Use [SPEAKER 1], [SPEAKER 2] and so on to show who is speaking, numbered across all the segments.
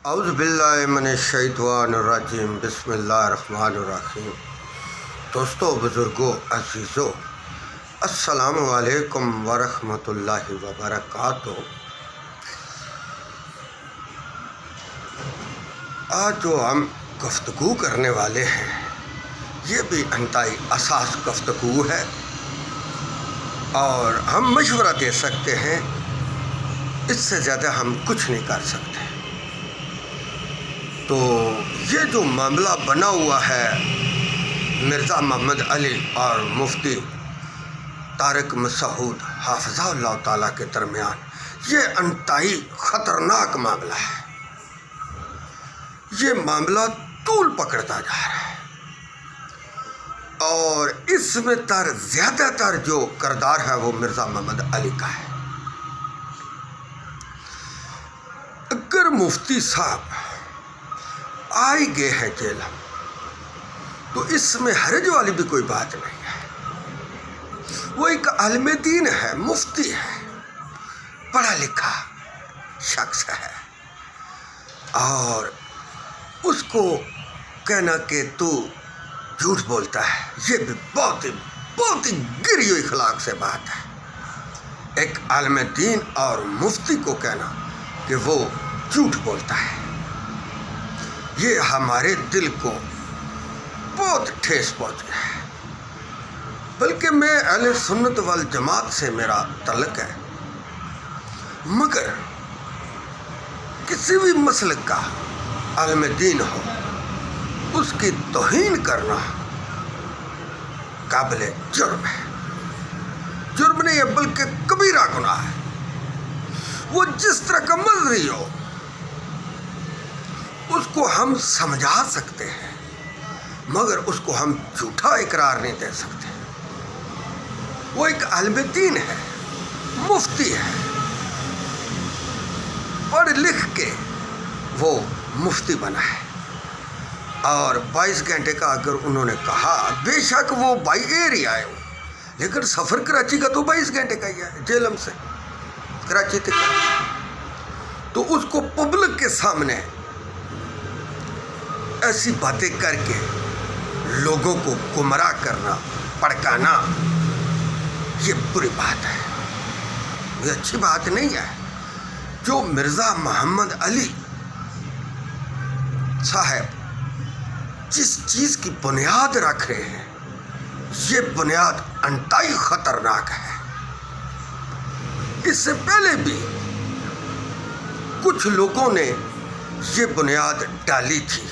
[SPEAKER 1] اعوذ باللہ من الشیطان الرجیم، بسم اللہ الرحمن الرحیم۔ دوستو، بزرگوں، عزیزو، السلام علیکم ورحمۃ اللہ وبرکاتہ۔ آج جو ہم گفتگو کرنے والے ہیں یہ بھی انتہائی اساس گفتگو ہے اور ہم مشورہ دے سکتے ہیں، اس سے زیادہ ہم کچھ نہیں کر سکتے۔ تو یہ جو معاملہ بنا ہوا ہے مرزا محمد علی اور مفتی طارق مسعود حافظہ اللہ تعالیٰ کے درمیان، یہ انتہائی خطرناک معاملہ ہے۔ یہ معاملہ طول پکڑتا جا رہا ہے اور اس میں زیادہ تر جو کردار ہے وہ مرزا محمد علی کا ہے۔ اگر مفتی صاحب آئی گئے ہیں جیل تو اس میں حرج والی بھی کوئی بات نہیں ہے۔ وہ ایک عالم دین ہے، مفتی ہے، پڑھا لکھا شخص ہے، اور اس کو کہنا کہ تو جھوٹ بولتا ہے یہ بھی بہت ہی گری ہوئی اخلاق سے بات ہے۔ ایک عالم دین اور مفتی کو کہنا کہ وہ جھوٹ بولتا ہے، یہ ہمارے دل کو بہت ٹھیس پہنچ گیا ہے۔ بلکہ میں اہل سنت والجماعت سے میرا تعلق ہے، مگر کسی بھی مسلک کا عالم دین ہو اس کی توہین کرنا قابل جرم ہے۔ جرم نہیں ہے بلکہ کبیرہ گناہ ہے۔ وہ جس طرح کا مرضی ہو اس کو ہم سمجھا سکتے ہیں، مگر اس کو ہم جھوٹا اقرار نہیں دے سکتے۔ وہ ایک عالم دین ہے، مفتی ہے، پڑھ لکھ کے وہ مفتی بنا ہے، اور 22 گھنٹے کا اگر انہوں نے کہا، بے شک وہ بائی ایئر ہی آئے ہوں، لیکن سفر کراچی کا تو 22 گھنٹے کا ہی ہے، جیلم سے کراچی تک۔ تو اس کو پبلک کے سامنے ایسی باتیں کر کے لوگوں کو گمراہ کرنا، بھڑکانا، یہ بری بات ہے، یہ اچھی بات نہیں ہے۔ جو مرزا محمد علی صاحب جس چیز کی بنیاد رکھ رہے ہیں یہ بنیاد انتہائی خطرناک ہے۔ اس سے پہلے بھی کچھ لوگوں نے یہ بنیاد ڈالی تھی،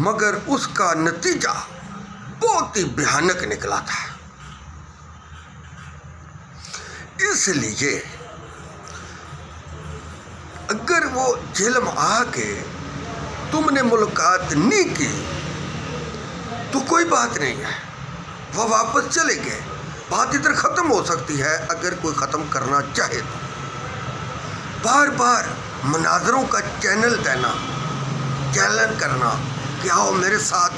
[SPEAKER 1] مگر اس کا نتیجہ بہت ہی بھیانک نکلا تھا۔ اس لیے اگر وہ جیلم آ کے تم نے ملاقات نہیں کی تو کوئی بات نہیں ہے، وہ واپس چلے گئے، بات ادھر ختم ہو سکتی ہے اگر کوئی ختم کرنا چاہے تو۔ بار بار مناظروں کا چینل دینا، چیلنج کرنا کہ آؤ میرے ساتھ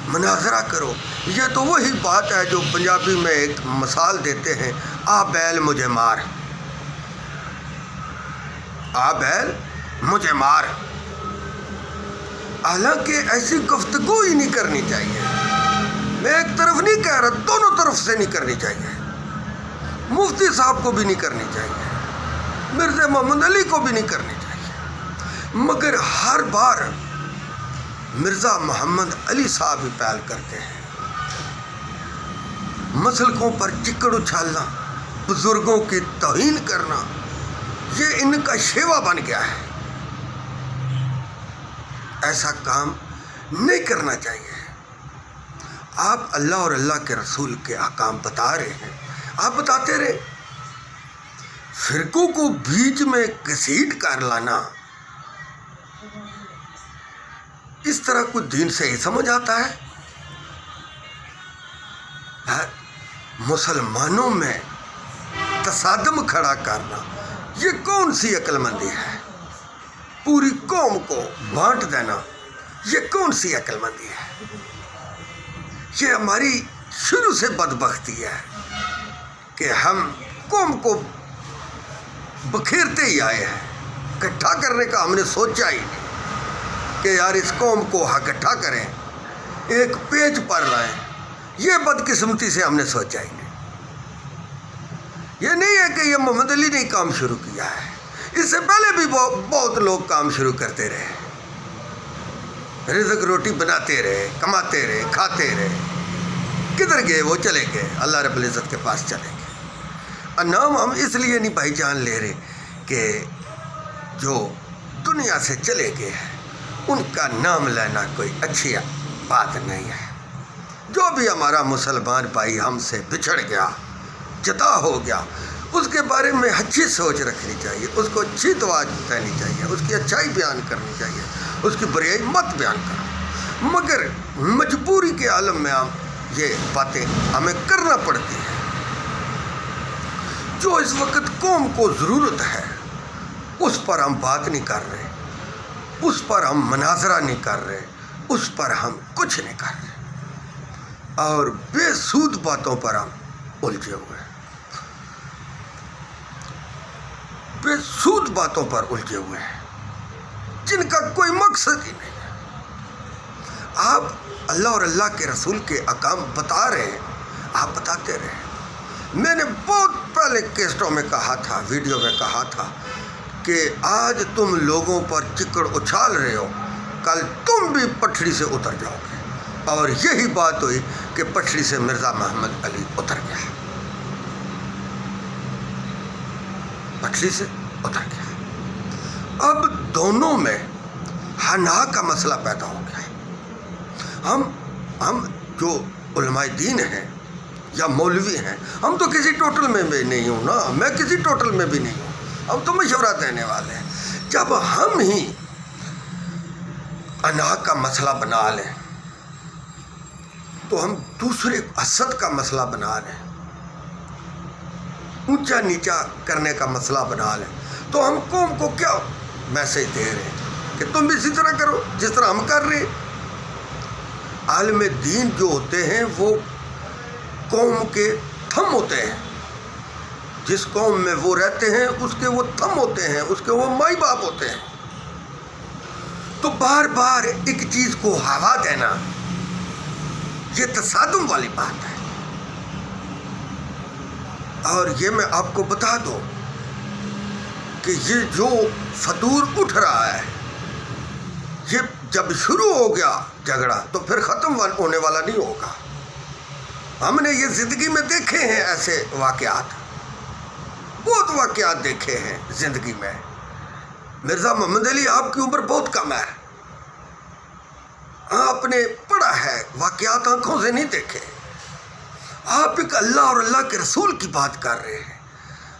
[SPEAKER 1] مناظرہ کرو، یہ تو وہی بات ہے جو پنجابی میں ایک مثال دیتے ہیں، آ بیل مجھے مار، آ بیل مجھے مار۔ حالانکہ ایسی گفتگو ہی نہیں کرنی چاہیے۔ میں ایک طرف نہیں کہہ رہا، دونوں طرف سے نہیں کرنی چاہیے۔ مفتی صاحب کو بھی نہیں کرنی چاہیے، مرزا محمد علی کو بھی نہیں کرنی چاہیے، مگر ہر بار مرزا محمد علی صاحب ہی پہل کرتے ہیں۔ مسلکوں پر چکڑ اچھالنا، بزرگوں کی توہین کرنا، یہ ان کا شیوا بن گیا ہے۔ ایسا کام نہیں کرنا چاہیے۔ آپ اللہ اور اللہ کے رسول کے احکام بتا رہے ہیں، آپ بتاتے رہے۔ فرقوں کو بیچ میں گھسیٹ کر لانا، اس طرح کوئی دین سے ہی سمجھ آتا ہے؟ مسلمانوں میں تصادم کھڑا کرنا یہ کون سی عقل مندی ہے؟ پوری قوم کو بانٹ دینا یہ کون سی عقل مندی ہے؟ یہ ہماری شروع سے بدبختی ہے کہ ہم قوم کو بکھیرتے ہی آئے ہیں، اکٹھا کرنے کا ہم نے سوچا ہی نہیں کہ یار اس قوم کو اکٹھا کریں، ایک پیج پر لائیں، یہ بدقسمتی سے ہم نے سوچا ہی نہیں۔ یہ نہیں ہے کہ یہ محمد علی نے کام شروع کیا ہے، اس سے پہلے بھی بہت لوگ کام شروع کرتے رہے، رزق روٹی بناتے رہے، کماتے رہے، کھاتے رہے، کدھر گئے وہ؟ چلے گئے اللہ رب العزت کے پاس چلے گئے۔ نام ہم اس لیے نہیں بھائی جان لے رہے کہ جو دنیا سے چلے گئے ہیں ان کا نام لینا کوئی اچھی بات نہیں ہے۔ جو بھی ہمارا مسلمان بھائی ہم سے بچھڑ گیا، جدا ہو گیا، اس کے بارے میں اچھی سوچ رکھنی چاہیے، اس کو اچھی دعا دینی چاہیے، اس کی اچھائی بیان کرنی چاہیے، اس کی بریائی مت بیان کرو، مگر مجبوری کے عالم میں ہم یہ باتیں ہمیں کرنا پڑتی ہیں۔ جو اس وقت قوم کو ضرورت ہے اس پر ہم بات نہیں کر رہے، اس پر ہم مناظرہ نہیں کر رہے، اس پر ہم کچھ نہیں کر رہے، اور بے سود باتوں پر ہم الجھے ہوئے ہیں، بے سود باتوں پر الجھے ہوئے ہیں جن کا کوئی مقصد ہی نہیں ہے۔ آپ اللہ اور اللہ کے رسول کے احکام بتا رہے ہیں، آپ بتاتے رہے۔ میں نے بہت پہلے کیسٹوں میں کہا تھا، ویڈیو میں کہا تھا کہ آج تم لوگوں پر چکڑ اچھال رہے ہو، کل تم بھی پٹڑی سے اتر جاؤ گے، اور یہی بات ہوئی کہ پٹڑی سے مرزا محمد علی اتر گیا، پٹڑی سے اتر گیا۔ اب دونوں میں حنا کا مسئلہ پیدا ہو گیا ہے۔ ہم جو علماء دین ہیں یا مولوی ہیں، ہم تو کسی ٹوٹل میں بھی نہیں ہوں نا، میں کسی ٹوٹل میں بھی نہیں ہوں، ہم تو مشورہ دینے والے ہیں۔ جب ہم ہی انا کا مسئلہ بنا لیں تو ہم دوسرے حسد کا مسئلہ بنا لیں، اونچا نیچا کرنے کا مسئلہ بنا لیں، تو ہم قوم کو کیا میسج دے رہے ہیں کہ تم بھی اسی طرح کرو جس طرح ہم کر رہے ہیں۔ عالم دین جو ہوتے ہیں وہ قوم کے تھم ہوتے ہیں، جس قوم میں وہ رہتے ہیں اس کے وہ تھم ہوتے ہیں، اس کے وہ مائی باپ ہوتے ہیں۔ تو بار بار ایک چیز کو ہوا دینا یہ تصادم والی بات ہے۔ اور یہ میں آپ کو بتا دوں کہ یہ جو فتور اٹھ رہا ہے، یہ جب شروع ہو گیا جھگڑا تو پھر ختم ہونے والا نہیں ہوگا۔ ہم نے یہ زندگی میں دیکھے ہیں ایسے واقعات، بہت واقعات دیکھے ہیں زندگی میں۔ مرزا محمد علی آپ کی عمر بہت کم ہے، آپ نے پڑھا ہے، واقعات آنکھوں سے نہیں دیکھے۔ آپ ایک اللہ اور اللہ کے رسول کی بات کر رہے ہیں،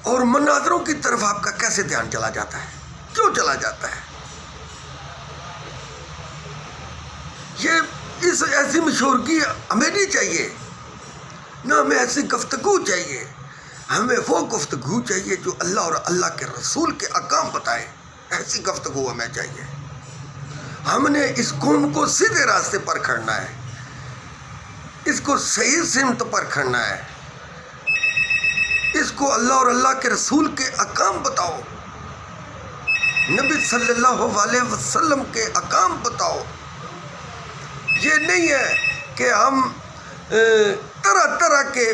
[SPEAKER 1] اور مناظروں کی طرف آپ کا کیسے دھیان چلا جاتا ہے؟ کیوں چلا جاتا ہے؟ یہ اس ایسی مشورگی ہمیں نہیں چاہیے، نہ ہمیں ایسی گفتگو چاہیے، ہمیں وہ گفتگو چاہیے جو اللہ اور اللہ کے رسول کے احکام بتائے، ایسی گفتگو ہمیں چاہیے۔ ہم نے اس قوم کو سیدھے راستے پر کھڑنا ہے، اس کو صحیح سمت پر کھڑنا ہے، اس کو اللہ اور اللہ کے رسول کے احکام بتاؤ، نبی صلی اللہ علیہ وسلم کے احکام بتاؤ۔ یہ نہیں ہے کہ ہم طرح طرح کے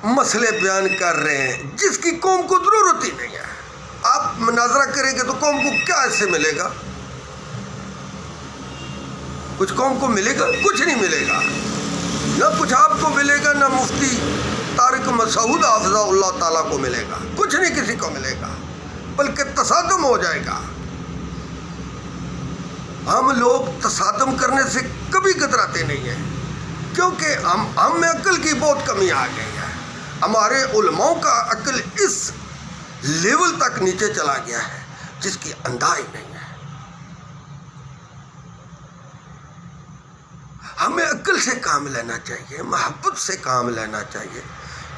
[SPEAKER 1] مسئلے بیان کر رہے ہیں جس کی قوم کو ضرورت ہی نہیں ہے۔ آپ مناظرہ کریں گے تو قوم کو کیا اس سے ملے گا؟ کچھ قوم کو ملے گا؟ کچھ نہیں ملے گا، نہ کچھ آپ کو ملے گا، نہ مفتی طارق مسعود حافظہ اللہ تعالیٰ کو ملے گا، کچھ نہیں کسی کو ملے گا، بلکہ تصادم ہو جائے گا۔ ہم لوگ تصادم کرنے سے کبھی کتراتے نہیں ہیں، کیونکہ ہم میں عقل کی بہت کمی آ گئی ہے۔ ہمارے علماء کا عقل اس لیول تک نیچے چلا گیا ہے جس کی اندازہ ہی نہیں ہے۔ ہمیں عقل سے کام لینا چاہیے، محبت سے کام لینا چاہیے،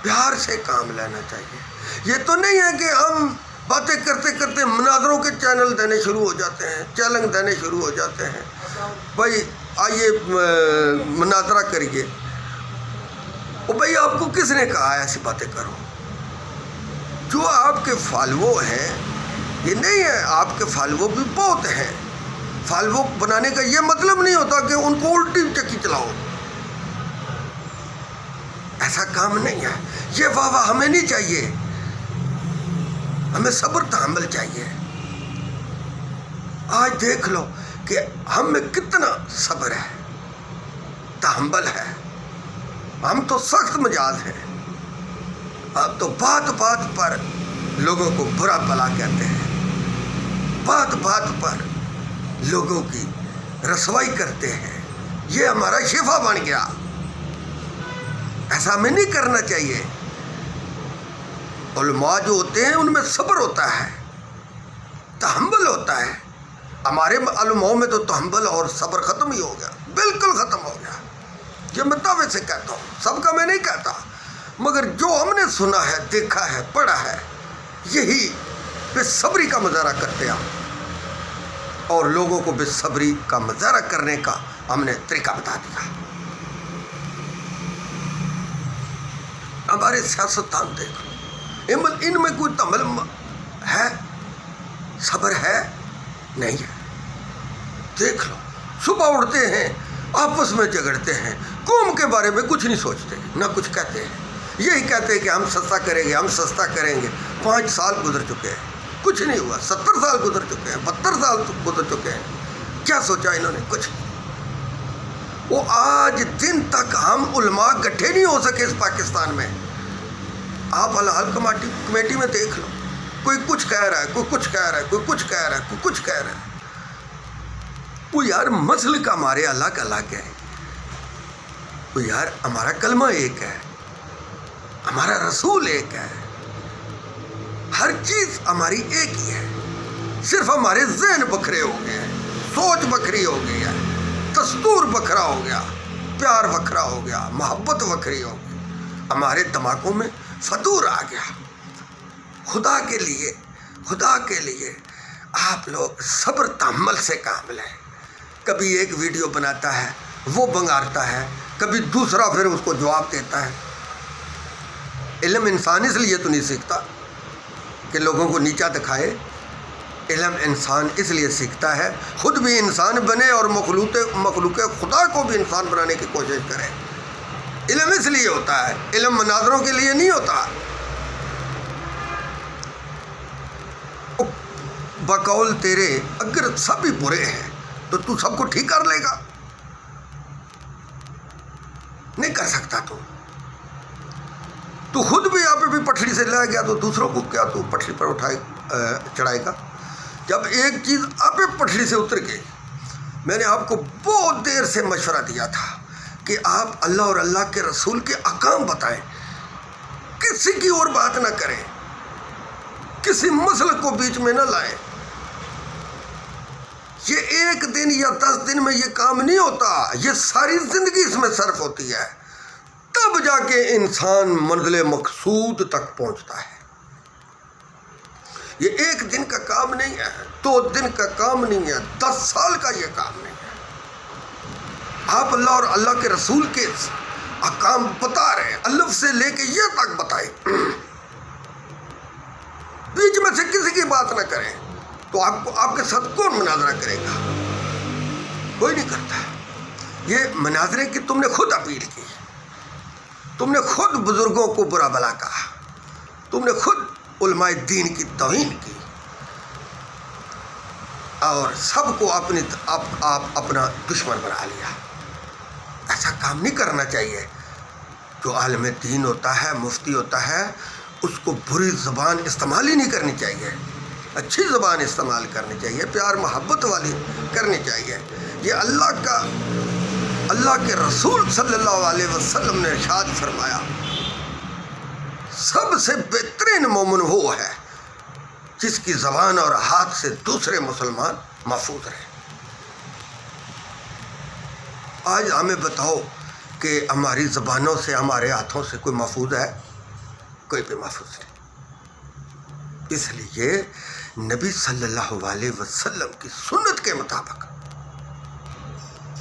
[SPEAKER 1] پیار سے کام لینا چاہیے۔ یہ تو نہیں ہے کہ ہم باتیں کرتے کرتے مناظروں کے چینل دینے شروع ہو جاتے ہیں، چیلنج دینے شروع ہو جاتے ہیں، بھائی آئیے مناظرہ کریے۔ او بھائی آپ کو کس نے کہا ہے ایسی باتیں کرو؟ جو آپ کے فالو ہیں یہ نہیں ہے. آپ کے فالوور بھی بہت ہیں. فالوور بنانے کا یہ مطلب نہیں ہوتا کہ ان کو الٹی چکی چلاؤ. ایسا کام نہیں ہے. یہ واہ واہ ہمیں نہیں چاہیے. ہمیں صبر تحمل چاہیے. آج دیکھ لو کہ ہم میں کتنا صبر ہے، تحمل ہے. ہم تو سخت مزاج ہیں. اب تو بات بات پر لوگوں کو برا بھلا کہتے ہیں، بات بات پر لوگوں کی رسوائی کرتے ہیں. یہ ہمارا شفا بن گیا. ایسا ہمیں نہیں کرنا چاہیے. علماء جو ہوتے ہیں ان میں صبر ہوتا ہے، تحمل ہوتا ہے. ہمارے علماء میں تو تحمل اور صبر ختم ہی ہو گیا، بالکل ختم ہو گیا. یہ میں دعوے سے کہتا ہوں، سب کا میں نہیں کہتا، مگر جو ہم نے سنا ہے، دیکھا ہے، پڑھا ہے، یہی بے صبری کا مظاہرہ کرتے ہیں. اور لوگوں کو بے صبری کا مظاہرہ کرنے کا ہم نے طریقہ بتا دیا. ہمارے سیاستدان دیکھو، ان میں کوئی تحمل ہے، صبر ہے؟ نہیں ہے. دیکھ لو، صبح اٹھتے ہیں، آپس میں جھگڑتے ہیں، قوم کے بارے میں کچھ نہیں سوچتے، نہ کچھ کہتے ہیں. یہی کہتے ہیں کہ ہم سستا کریں گے، ہم سستا کریں گے. 5 سال گزر چکے ہیں، کچھ نہیں ہوا. 70 سال گزر چکے ہیں، 72 سال گزر چکے ہیں. کیا سوچا انہوں نے؟ کچھ نہیں. وہ آج دن تک ہم علماء گٹھے نہیں ہو سکے اس پاکستان میں. آپ الحال کمیٹی میں دیکھ لو، کوئی کچھ کہہ رہا ہے، کوئی کچھ کہہ رہا ہے، کوئی کچھ کہہ رہا ہے، کوئی کچھ کہہ رہا ہے. وہ یار مسل کا ہمارے الگ الگ ہے. وہ یار ہمارا کلمہ ایک ہے، ہمارا رسول ایک ہے، ہر چیز ہماری ایک ہی ہے. صرف ہمارے ذہن بکھرے ہو گئے ہیں، سوچ بکھری ہو گئی ہے، دستور بکھرا ہو گیا، پیار بکھرا ہو گیا، محبت بکھری ہو گئی. ہمارے دماغوں میں فطور آ گیا. خدا کے لیے آپ لوگ صبر تحمل سے کام لیں. کبھی ایک ویڈیو بناتا ہے، وہ بنگارتا ہے، کبھی دوسرا پھر اس کو جواب دیتا ہے. علم انسان اس لیے تو نہیں سیکھتا کہ لوگوں کو نیچا دکھائے. علم انسان اس لیے سیکھتا ہے خود بھی انسان بنے اور مخلوق خدا کو بھی انسان بنانے کی کوشش کرے. علم اس لیے ہوتا ہے، علم مناظروں کے لیے نہیں ہوتا. بقول تیرے اگر سب ہی برے ہیں تو تو سب کو ٹھیک کر لے گا؟ نہیں کر سکتا. تو خود بھی یہاں پہ بھی پٹڑی سے لے گیا تو دوسروں کو کیا تو پٹڑی پر چڑھائے گا؟ جب ایک چیز آپ پٹڑی سے اتر گئی، میں نے آپ کو بہت دیر سے مشورہ دیا تھا کہ آپ اللہ اور اللہ کے رسول کے احکام بتائیں، کسی کی اور بات نہ کریں، کسی مسئلے کو بیچ میں نہ لائیں. یہ 1 دن یا 10 دن میں یہ کام نہیں ہوتا، یہ ساری زندگی اس میں صرف ہوتی ہے. تب جا کے انسان منزل مقصود تک پہنچتا ہے. یہ 1 دن کا کام نہیں ہے، 2 دن کا کام نہیں ہے، 10 سال کا یہ کام نہیں ہے. آپ اللہ اور اللہ کے رسول کے احکام بتا رہے ہیں، الف سے لے کے یہ تک بتائیں. بیچ میں سے کسی کی بات نہ کریں. تو آپ کے ساتھ کون مناظرہ کرے گا؟ کوئی نہیں کرتا. یہ مناظرے کی تم نے خود اپیل کی، تم نے خود بزرگوں کو برا بھلا کہا، تم نے خود علماء دین کی توہین کی، اور سب کو اپنا دشمن بنا لیا. ایسا کام نہیں کرنا چاہیے. جو عالم دین ہوتا ہے، مفتی ہوتا ہے، اس کو بری زبان استعمال ہی نہیں کرنی چاہیے، اچھی زبان استعمال کرنی چاہیے، پیار محبت والی کرنی چاہیے. یہ اللہ کے رسول صلی اللہ علیہ وسلم نے ارشاد فرمایا، سب سے بہترین مومن وہ ہے جس کی زبان اور ہاتھ سے دوسرے مسلمان محفوظ رہے. آج ہمیں بتاؤ کہ ہماری زبانوں سے، ہمارے ہاتھوں سے کوئی محفوظ ہے؟ کوئی بھی محفوظ نہیں. اس لیے نبی صلی اللہ علیہ وسلم کی سنت کے مطابق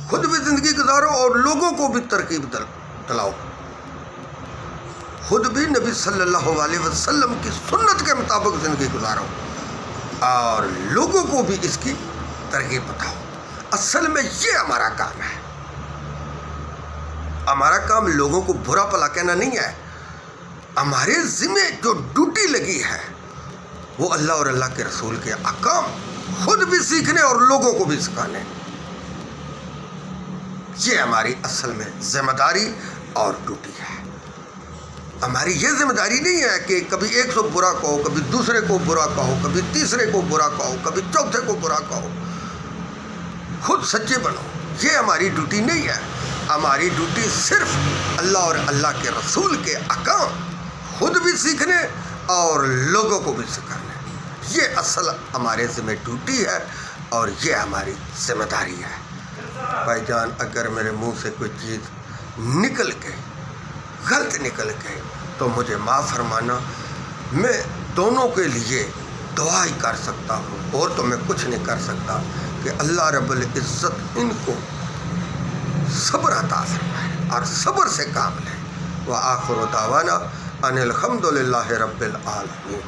[SPEAKER 1] خود بھی زندگی گزارو اور لوگوں کو بھی ترغیب دلاؤ. خود بھی نبی صلی اللہ علیہ وسلم کی سنت کے مطابق زندگی گزارو. اور لوگوں کو بھی اس کی ترغیب بتاؤ۔ اصل میں یہ ہمارا کام ہے۔ ہمارا کام لوگوں کو برا بھلا کہنا نہیں ہے۔ ہمارے ذمہ جو ڈیوٹی لگی ہے وہ اللہ اور اللہ کے رسول کے احکام خود بھی سیکھنے اور لوگوں کو بھی سکھانے۔ یہ ہماری اصل میں ذمہ داری اور ڈیوٹی ہے۔ ہماری یہ ذمہ داری نہیں ہے کہ کبھی ایک کو برا کہو، کبھی دوسرے کو برا کہو، کبھی تیسرے کو برا کہو، کبھی چوتھے کو برا کہو۔ خود سچے بنو، یہ ہماری ڈیوٹی نہیں ہے۔ ہماری ڈیوٹی صرف اللہ اور اللہ کے رسول کے احکام خود بھی سیکھنے اور لوگوں کو بھی سکھانے۔ یہ اصل ہمارے ذمہ ڈیوٹی ہے اور یہ ہماری ذمہ داری ہے۔ بھائی جان، اگر میرے منہ سے کوئی چیز نکل گئی، غلط نکل گئی، تو مجھے معاف فرمانا۔ میں دونوں کے لیے دعا ہی کر سکتا ہوں، اور تو میں کچھ نہیں کر سکتا کہ اللہ رب العزت ان کو صبر عطا فرمائے اور صبر سے کام لے۔ وآخر دعوانا ان الحمد للہ رب العالمین۔